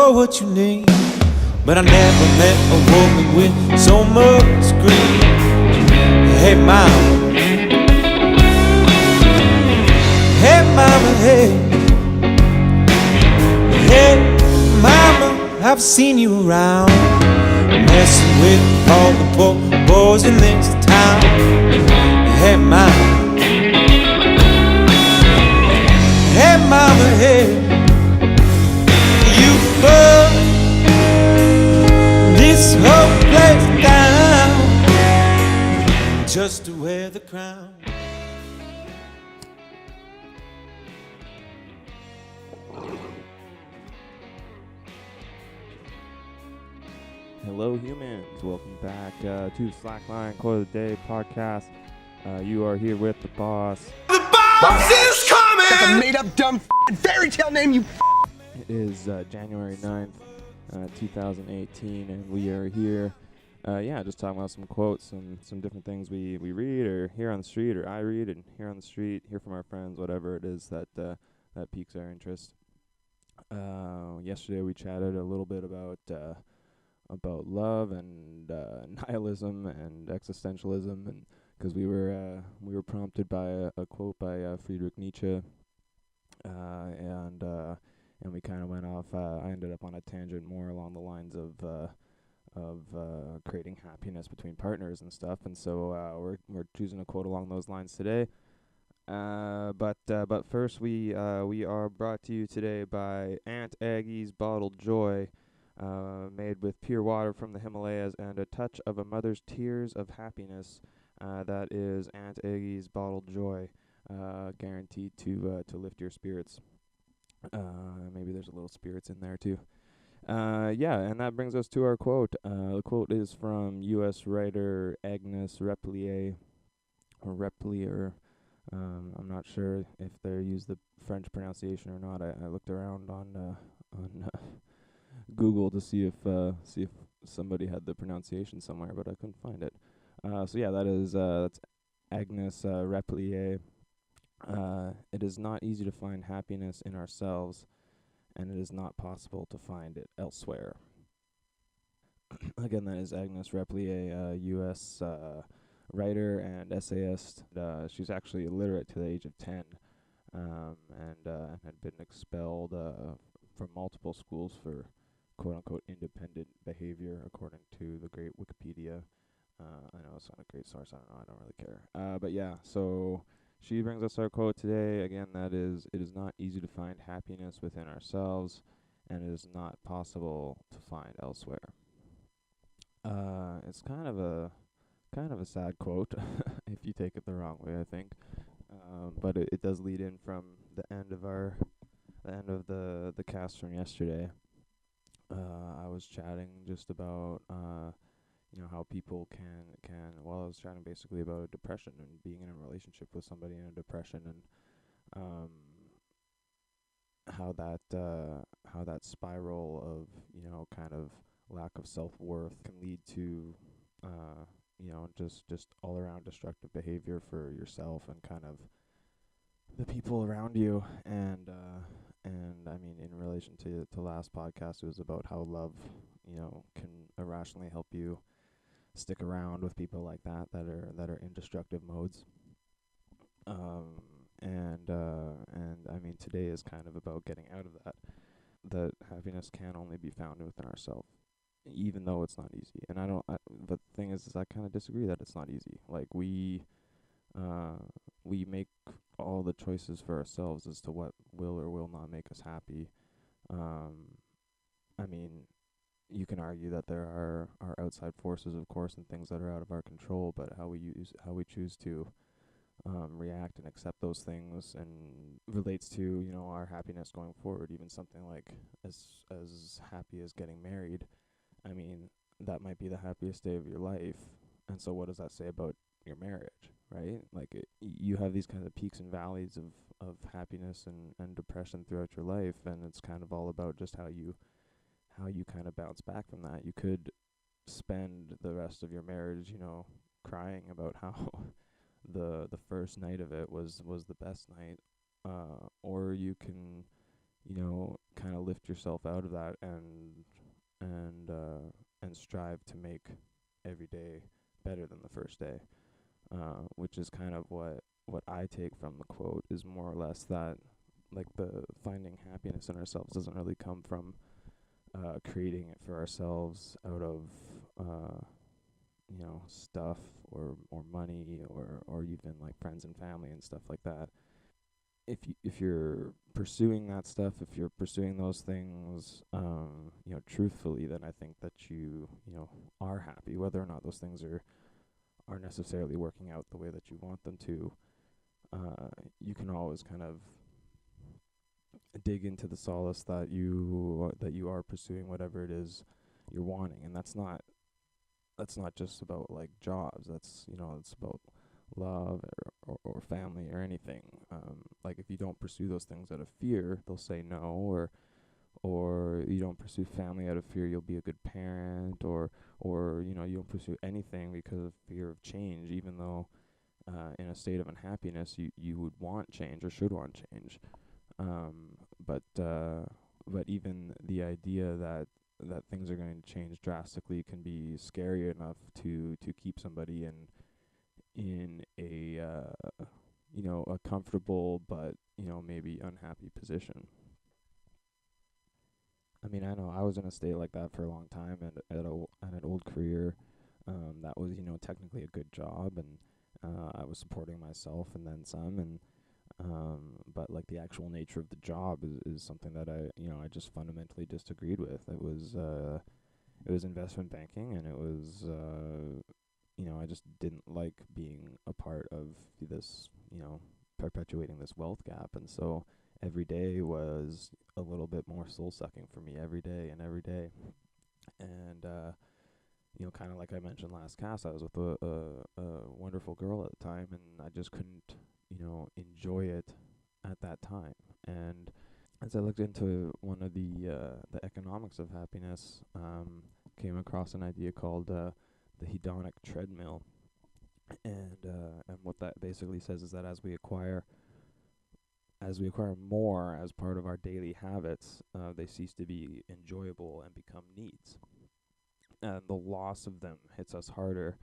know what you need, but I never met a woman with so much greed. Hey mama, hey mama, hey. Hey mama, I've seen you around, messing with all the poor boys in this town. Hey mama, hey mama, hey. You burn this whole place down just to wear the crown. Hello humans, welcome back to Slackline Quote of the Day podcast. You are here with the boss. The boss is coming! That's a made-up dumb fairy tale name, you It is January 9th, 2018, and we are here, just talking about some quotes, some different things we read or hear on the street, or I read and hear on the street, hear from our friends, whatever it is that piques our interest. Yesterday we chatted a little bit about love and nihilism and existentialism, and because we were prompted by a quote by Friedrich Nietzsche, and we kind of went off. I ended up on a tangent more along the lines of creating happiness between partners and stuff, and so we're choosing a quote along those lines today. But first we are brought to you today by Aunt Aggie's Bottled Joy. Made with pure water from the Himalayas and a touch of a mother's tears of happiness. That is Aunt Aggie's Bottled Joy, guaranteed to lift your spirits. Maybe there's a little spirits in there too. And that brings us to our quote. The quote is from U.S. writer Agnes Repplier, or Repplier. I'm not sure if they use the French pronunciation or not. I looked around on Google to see if somebody had the pronunciation somewhere, but I couldn't find it. That's Agnes Repplier. It is not easy to find happiness in ourselves, and it is not possible to find it elsewhere. Again, that is Agnes Repplier, U.S. Writer and essayist. She's actually illiterate to the age of 10, and had been expelled from multiple schools for quote-unquote independent behavior, according to the great Wikipedia. I know it's not a great source, I don't really care. So she brings us our quote today. Again, that is, it is not easy to find happiness within ourselves, and it is not possible to find elsewhere. It's kind of a sad quote, if you take it the wrong way, I think. But it does lead in from the end of the cast from yesterday. I was chatting just about how people can I was chatting basically about depression and being in a relationship with somebody in a depression, and how that spiral of kind of lack of self-worth can lead to just all around destructive behavior for yourself and kind of the people around you. And I mean, in relation to last podcast, it was about how love, can irrationally help you stick around with people like that are in destructive modes. And I mean, today is kind of about getting out of that. That happiness can only be found within ourselves, even though it's not easy. And the thing is I kind of disagree that it's not easy. Like we make all the choices for ourselves as to what will or will not make us happy. I mean, you can argue that there are outside forces, of course, and things that are out of our control, but how we choose to react and accept those things and relates to, our happiness going forward. Even something like as happy as getting married, I mean, that might be the happiest day of your life. And so what does that say about your marriage, right? Like you have these kind of peaks and valleys of happiness and depression throughout your life, and it's kind of all about just how you kind of bounce back from that. You could spend the rest of your marriage, crying about how the first night of it was the best night, or you can kind of lift yourself out of that and strive to make every day better than the first day, which is kind of what I take from the quote, is more or less that, like, the finding happiness in ourselves doesn't really come from creating it for ourselves out of stuff or money or even like friends and family and stuff like that. If you're pursuing that stuff, if you're pursuing those things, truthfully, then I think that you are happy, whether or not those things are necessarily working out the way that you want them to. You can always kind of dig into the solace that you are pursuing whatever it is you're wanting, and that's not just about like jobs. It's about love or family or anything. Like, if you don't pursue those things out of fear, they'll say no, or you don't pursue family out of fear, you'll be a good parent, or you don't pursue anything because of fear of change, even though in a state of unhappiness you would want change or should want change. But even the idea that things are going to change drastically can be scary enough to keep somebody in a comfortable but maybe unhappy position. I mean, I know I was in a state like that for a long time, and at an old career that was technically a good job, and I was supporting myself and then some, and but like the actual nature of the job is something that I just fundamentally disagreed with. It was investment banking, and it was I just didn't like being a part of this, perpetuating this wealth gap. And so every day was a little bit more soul sucking for me, every day and every day. And kind of like I mentioned last cast, I was with a wonderful girl at the time, and I just couldn't enjoy it at that time. And as I looked into one of the economics of happiness, came across an idea called the hedonic treadmill. And what that basically says is that as we acquire more as part of our daily habits, they cease to be enjoyable and become needs. And the loss of them hits us harder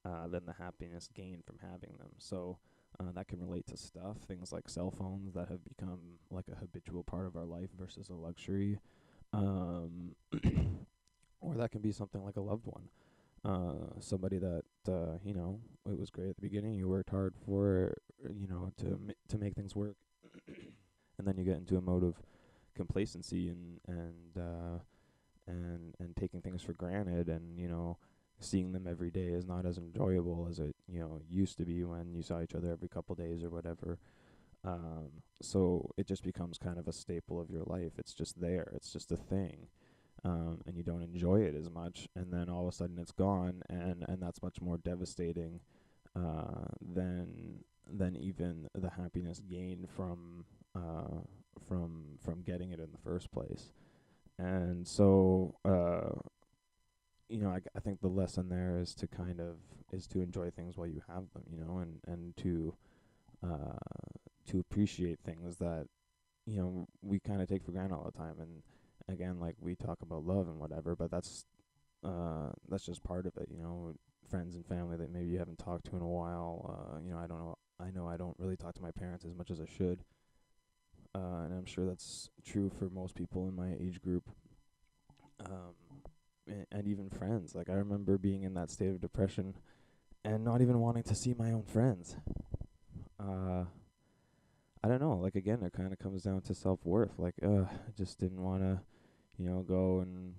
than the happiness gained from having them. So that can relate to stuff, things like cell phones that have become like a habitual part of our life versus a luxury. Or that can be something like a loved one. Somebody that, it was great at the beginning, you worked hard for, to make things work. And then you get into a mode of complacency and taking things for granted, and seeing them every day is not as enjoyable as it used to be when you saw each other every couple days or whatever. So it just becomes kind of a staple of your life. It's just there. It's just a thing. And you don't enjoy it as much, and then all of a sudden it's gone, and that's much more devastating than even the happiness gained from getting it in the first place. And so I think the lesson there is to enjoy things while you have them, and to appreciate things that we kind of take for granted all the time. And again, like, we talk about love and whatever, but that's just part of it. Friends and family that maybe you haven't talked to in a while. I know I don't really talk to my parents as much as I should, and I'm sure that's true for most people in my age group. And even friends. Like, I remember being in that state of depression and not even wanting to see my own friends. I don't know. Like, again, it kind of comes down to self-worth. Like, I just didn't want to, go and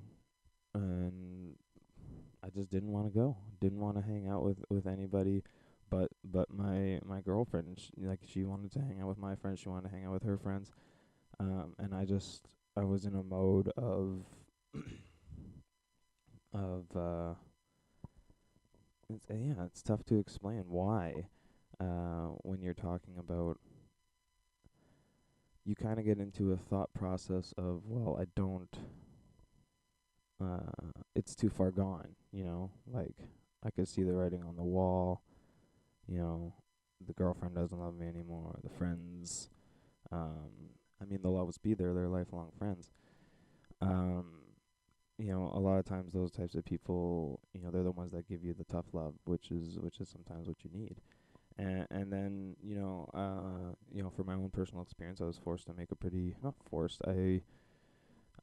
I just didn't want to go. Didn't want to hang out with anybody, but my girlfriend. She wanted to hang out with my friends. She wanted to hang out with her friends. And I was in a mode of it's tough to explain why. When you're talking about, you kind of get into a thought process of, well, I don't, it's too far gone, like, I could see the writing on the wall, the girlfriend doesn't love me anymore, the friends, I mean, they'll always be there. They're lifelong friends. Um, a lot of times those types of people, they're the ones that give you the tough love, which is sometimes what you need. And then, for my own personal experience, I was forced to make a pretty, not forced,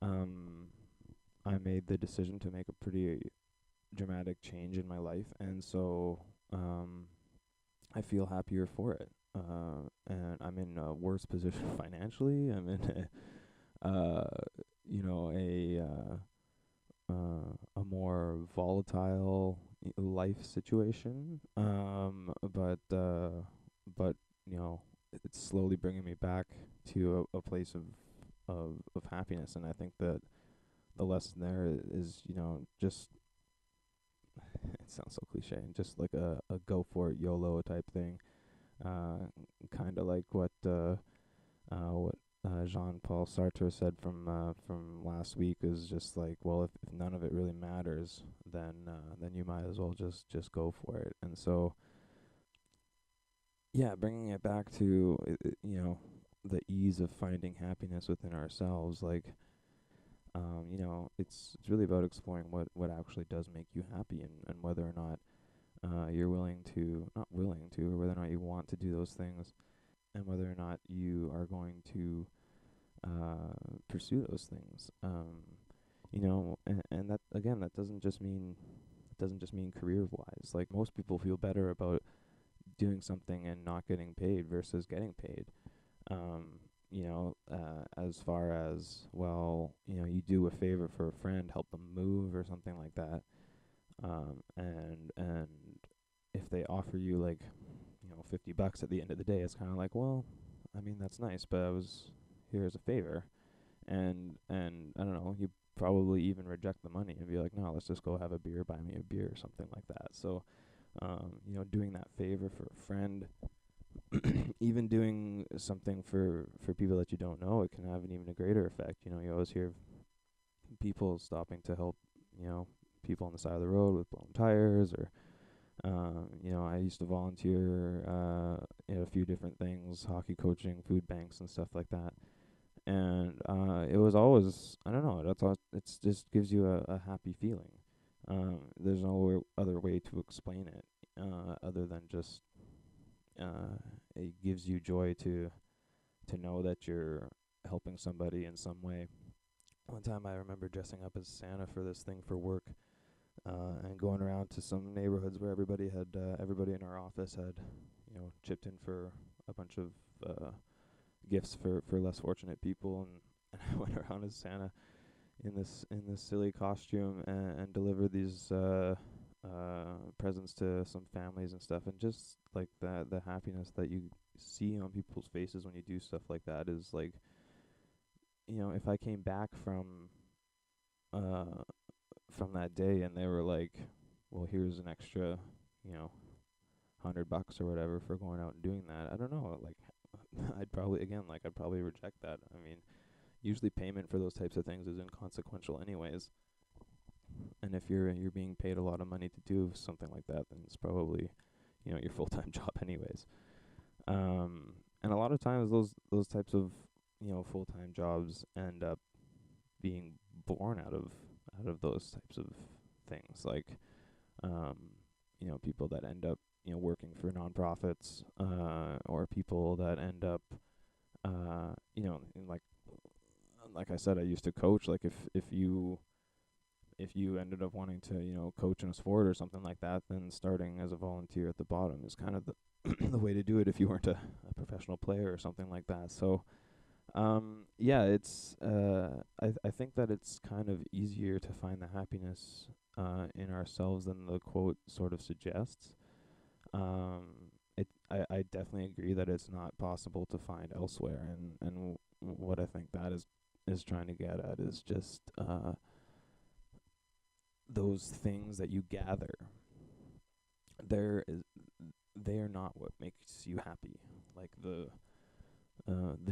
um, I made the decision to make a pretty dramatic change in my life, and so, I feel happier for it. And I'm in a worse position financially. I'm in a more volatile life situation. But it's slowly bringing me back to a place of happiness, and I think that the lesson there is, just it sounds so cliche, and just like a go for it YOLO type thing. Kind of like what Jean-Paul Sartre said from last week, is just like, well, if none of it really matters, then you might as well just go for it. And so, yeah, bringing it back to the ease of finding happiness within ourselves, like, it's really about exploring what actually does make you happy, and whether or not you're not willing to, or whether or not you want to do those things, and whether or not you are going to pursue those things. And that, again, that doesn't just mean career wise. Like, most people feel better about doing something and not getting paid versus getting paid. As far as, well, you do a favor for a friend, help them move or something like that. And if they offer you, like, $50 at the end of the day, it's kind of like, well, I mean, that's nice, but I was here as a favor. And I don't know, you probably even reject the money and be like, no, let's just go have a beer, buy me a beer or something like that. So, doing that favor for a friend, even doing something for people that you don't know, it can have an even a greater effect. You always hear people stopping to help, people on the side of the road with blown tires, or I used to volunteer in a few different things, hockey coaching, food banks, and stuff like that. And it was always, I don't know, it's just gives you a happy feeling. There's no other way to explain it, other than just it gives you joy to know that you're helping somebody in some way. One time I remember dressing up as Santa for this thing for work, and going around to some neighborhoods where everybody in our office had, chipped in for a bunch of gifts for less fortunate people, and I went around as Santa in this silly costume, and delivered these presents to some families and stuff, and just like the happiness that you see on people's faces when you do stuff like that is like, if I came back from that day and they were like, well, here's an extra, $100 or whatever for going out and doing that, I don't know, like, I'd probably reject that. I mean, usually payment for those types of things is inconsequential anyways. And if you're being paid a lot of money to do something like that, then it's probably, your full-time job anyways. And a lot of times those types of, full-time jobs end up being born out of those types of things, like, people that end up, working for nonprofits, or people that end up, in, like I said, I used to coach. Like, if you ended up wanting to, coach in a sport or something like that, then starting as a volunteer at the bottom is kind of the the way to do it if you weren't a professional player or something like that. So, yeah, it's I think that it's kind of easier to find the happiness in ourselves than the quote sort of suggests. I definitely agree that it's not possible to find elsewhere, and what I think that is trying to get at is just those things that you gather. They are not what makes you happy. Like the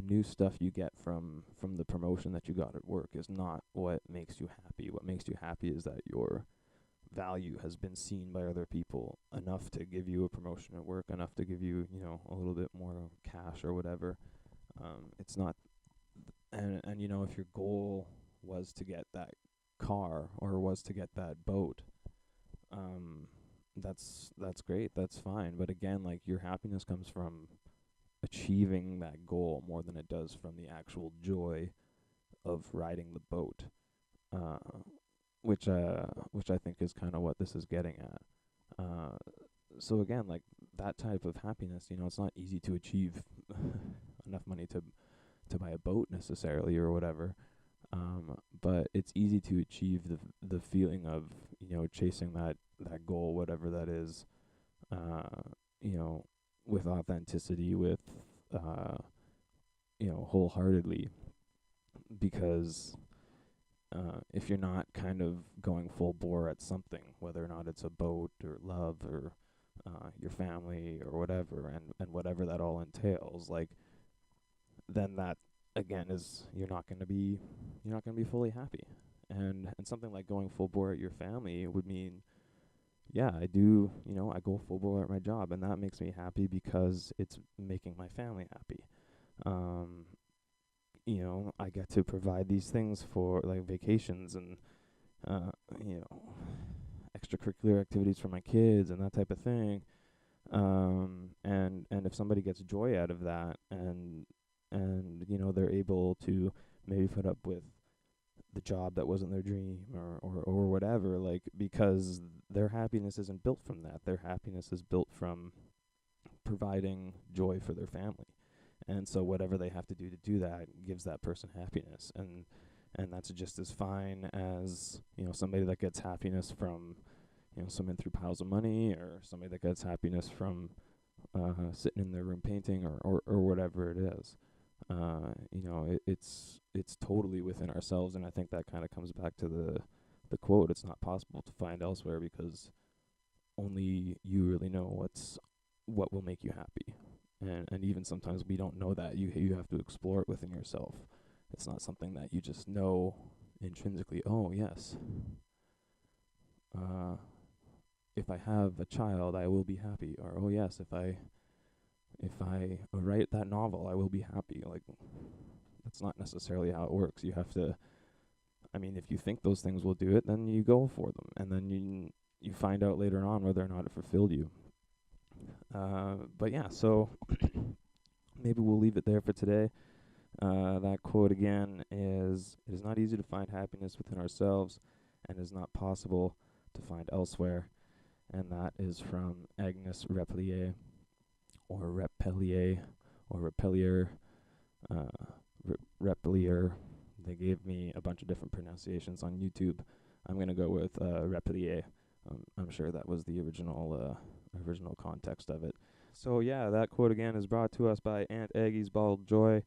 new stuff you get from the promotion that you got at work is not what makes you happy. What makes you happy is that your value has been seen by other people enough to give you a promotion at work, enough to give you, a little bit more cash or whatever. It's not and you know, if your goal was to get that car or was to get that boat, that's great, that's fine. But again, like, your happiness comes from achieving that goal more than it does from the actual joy of riding the boat, which I think is kind of what this is getting at. So again, like, that type of happiness, you know, it's not easy to achieve enough money to buy a boat necessarily or whatever, but it's easy to achieve the feeling of, you know, chasing that goal, whatever that is, you know, with authenticity, with you know, wholeheartedly. Because if you're not kind of going full bore at something, whether or not it's a boat or love or your family or whatever, and whatever that all entails, like, then that again is you're not going to be fully happy. And something like going full bore at your family would mean, yeah, I do, you know, I go full bore at my job, and that makes me happy because it's making my family happy. You know, I get to provide these things for, like, vacations and you know, extracurricular activities for my kids and that type of thing. And if somebody gets joy out of that, and you know, they're able to maybe put up with the job that wasn't their dream or whatever, like, because their happiness isn't built from that. Their happiness is built from providing joy for their family. And so whatever they have to do that gives that person happiness. And that's just as fine as, you know, somebody that gets happiness from, you know, someone through piles of money, or somebody that gets happiness from sitting in their room painting or whatever it is. You know, it's totally within ourselves, and I think that kind of comes back to the quote, it's not possible to find elsewhere, because only you really know what will make you happy. And even sometimes we don't know that. You have to explore it within yourself. It's not something that you just know intrinsically. Oh, yes. If I have a child, I will be happy. Or, oh, yes, if I write that novel, I will be happy. Like, that's not necessarily how it works. You have to, I mean, if you think those things will do it, then you go for them. And then you find out later on whether or not it fulfilled you. But yeah, so maybe we'll leave it there for today. That quote again is, "It is not easy to find happiness within ourselves, and it is not possible to find elsewhere." And that is from Agnes Repplier, or Repplier, or Repplier, Repplier. They gave me a bunch of different pronunciations on YouTube. I'm going to go with Repplier. I'm sure that was the original context of it. So yeah, that quote again is brought to us by Aunt Aggie's Bottled Joy,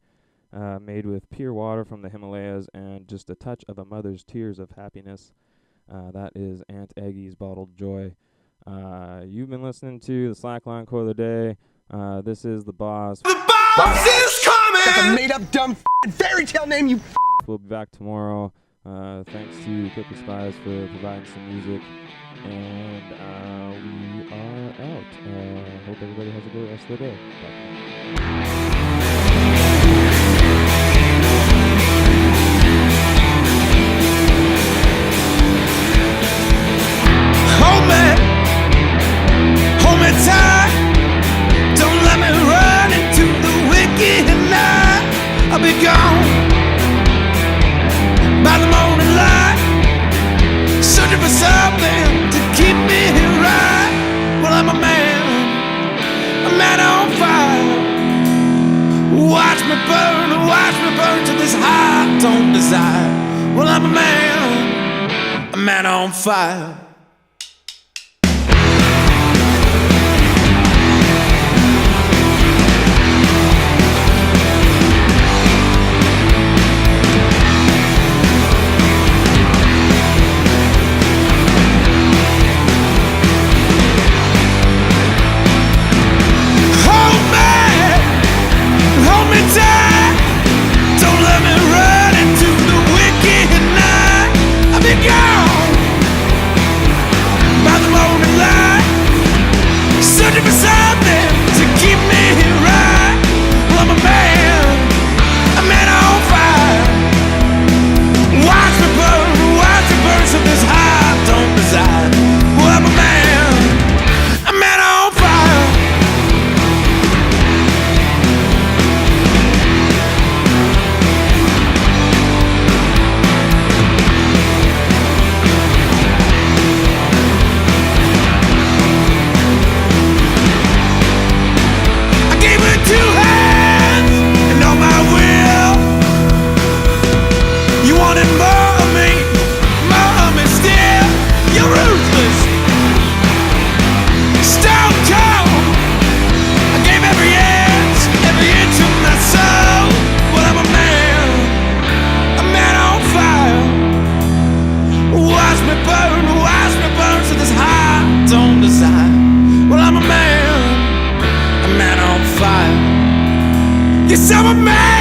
made with pure water from the Himalayas and just a touch of a mother's tears of happiness. That is Aunt Aggie's Bottled Joy. You've been listening to the Slackline Quote of the Day. This is the boss. The boss is coming! That's a made-up, dumb fairy tale name, you. We'll be back tomorrow. Thanks to Cookie Spies for providing some music. And we are out. Hope everybody has a great rest of the day. Bye. Hold me tight. Don't let me run into the wicked night. I'll be gone by the morning light, searching for something to keep me right. Well, I'm a man on fire. Watch me burn to this heart don't desire. Well, I'm a man on fire. I'm a man.